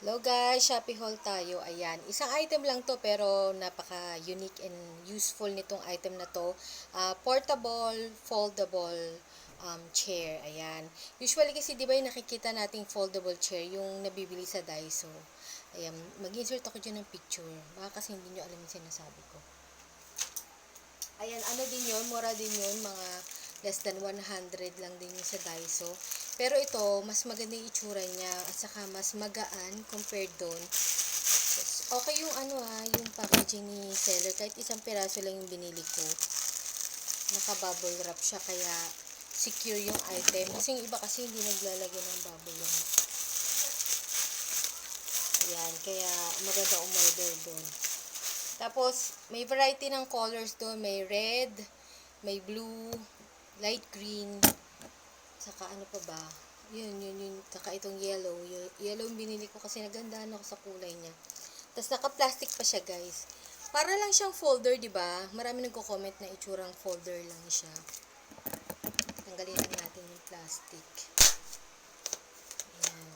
Hello guys, Shopee haul tayo. Ayan, isang item lang to pero napaka-unique and useful nitong item na to. Portable, foldable chair. Ayan. Usually kasi 'di ba yung nakikita nating foldable chair yung nabibili sa Daiso. Ayan, mag-insert ako dyan ng picture. Baka kasi hindi nyo alam yung sinasabi ko. Ayan, ano din yun, mura din yun, mga less than 100 lang din yun sa Daiso. Pero ito, mas maganda yung itsura niya at saka mas magaan compared doon. Okay yung yung packaging ni seller. Kahit isang piraso lang yung binili ko. Naka-bubble wrap siya kaya secure yung item. Kasi yung iba kasi hindi naglalagay ng bubble wrap. Ayan, kaya maganda umorder doon. Tapos, may variety ng colors doon. May red, may blue, light green, saka ano pa ba? Yun. Saka itong yellow. Yellow yung binili ko kasi nagandahan ako sa kulay niya. Tapos naka-plastic pa siya, guys. Para lang siyang folder, di ba? Marami nagko-comment na itsurang folder lang siya. Tanggalin lang natin yung plastic. Ayan.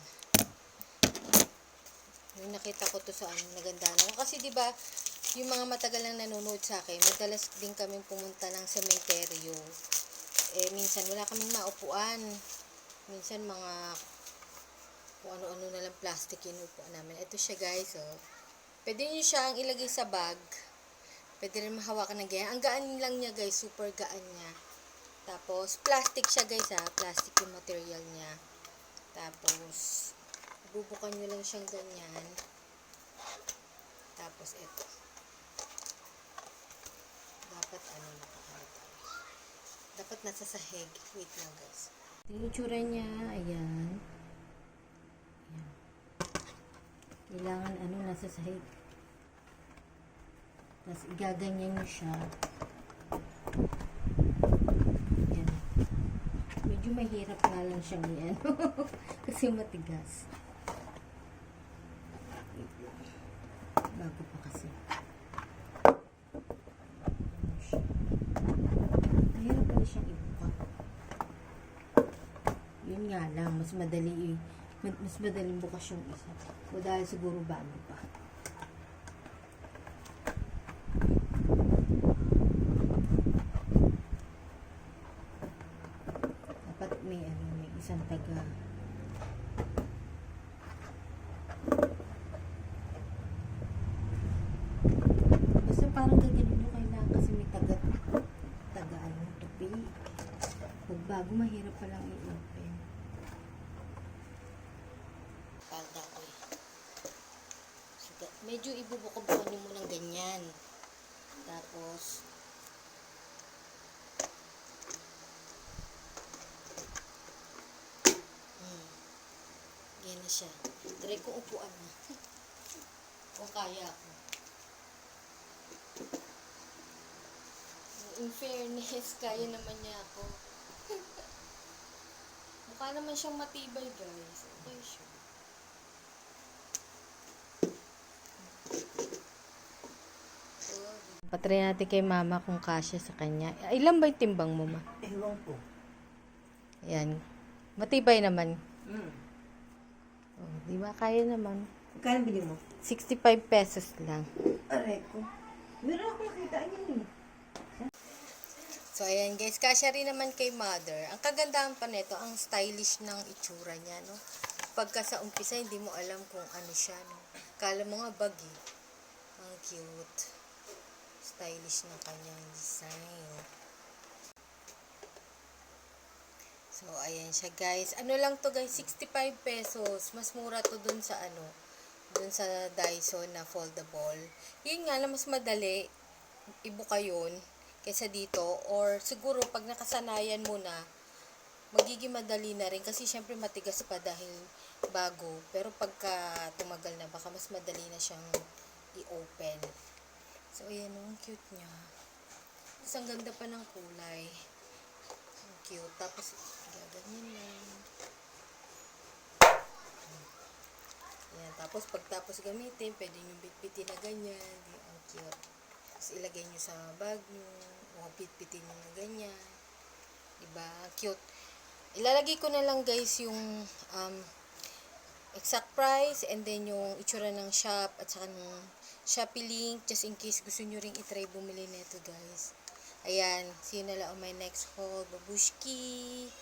Yung nakita ko to sa nagandahan ako. Kasi di ba, yung mga matagal nang nanonood sa akin, madalas din kaming pumunta ng sementeryo. Minsan wala kaming maupuan. Minsan mga kung ano-ano na lang plastic yung upuan namin. Ito siya guys, oh. Pwede nyo siyang ilagay sa bag. Pwede rin mahawakan ng ganyan. Ang gaan lang niya guys, super gaan niya. Tapos, plastic siya guys ha. Plastic yung material niya. Tapos, bubukan nyo lang siyang ganyan. Tapos, ito. Dapat dapat nasa sahig. Wait lang guys. Yung itsura niya, ayan. Ayan. Kailangan nasa sahig. Tapos igaganyan nyo siya. Ayan. Medyo mahirap nga lang siyang yan. Kasi matigas. Bago pa kasi. Mahirap pala siyang ibuka. Yun nga lang, mas madaling bukas yung isa. O dahil siguro bago pa. Dapat may isang taga. Basta parang gaganin nyo kailangan kasi may taga tupi. Pag bago, mahirap palang i-open. Palda ko eh. So, medyo ibubuka-buka nyo muna ganyan. Tapos, yan na siya. Try ko upuan na. Kung kaya ako. In fairness, kaya naman niya ako. Mukha naman siyang matibay, guys. Okay siya. Patry natin kay mama kung kasya sa kanya. Ilan ba yung timbang mo, ma? Ewan ko. Ayan. Matibay naman. Oh, di ba? Kaya naman. Magkano bili mo? 65 pesos lang. Aray ko. Meron ako nakita niyan eh. So, ayan guys, kasya rin naman kay mother. Ang kagandahan pa nito, ang stylish ng itsura niya, no? Pagka sa umpisa, hindi mo alam kung ano siya, no? Kala mo nga bag, eh. Ang cute. Stylish ng kanyang design. So, ayan siya guys. Ano lang to guys, 65 pesos. Mas mura to dun sa dun sa Daiso na foldable. Yun nga na mas madali. Ibuka yun kaysa dito, or siguro pag nakasanayan mo na, magiging madali na rin kasi syempre matigas pa dahil bago, pero pagka tumagal na baka mas madali na siyang i-open. So ayan, ang cute niya. Tapos ang ganda pa ng kulay, ang cute. Tapos gaganyan lang. Ayan, tapos pagtapos gamitin, pwede nyo bitbitin na ganyan. Ang cute. Tapos ilagay nyo sa bag nyo, o pitpitin nyo na ganyan. Diba? Cute. Ilalagay ko na lang guys yung exact price and then yung itsura ng shop at saka ng Shopee link just in case gusto nyo ring itry bumili nito guys. Ayan, see you na lang on my next haul. Babushki!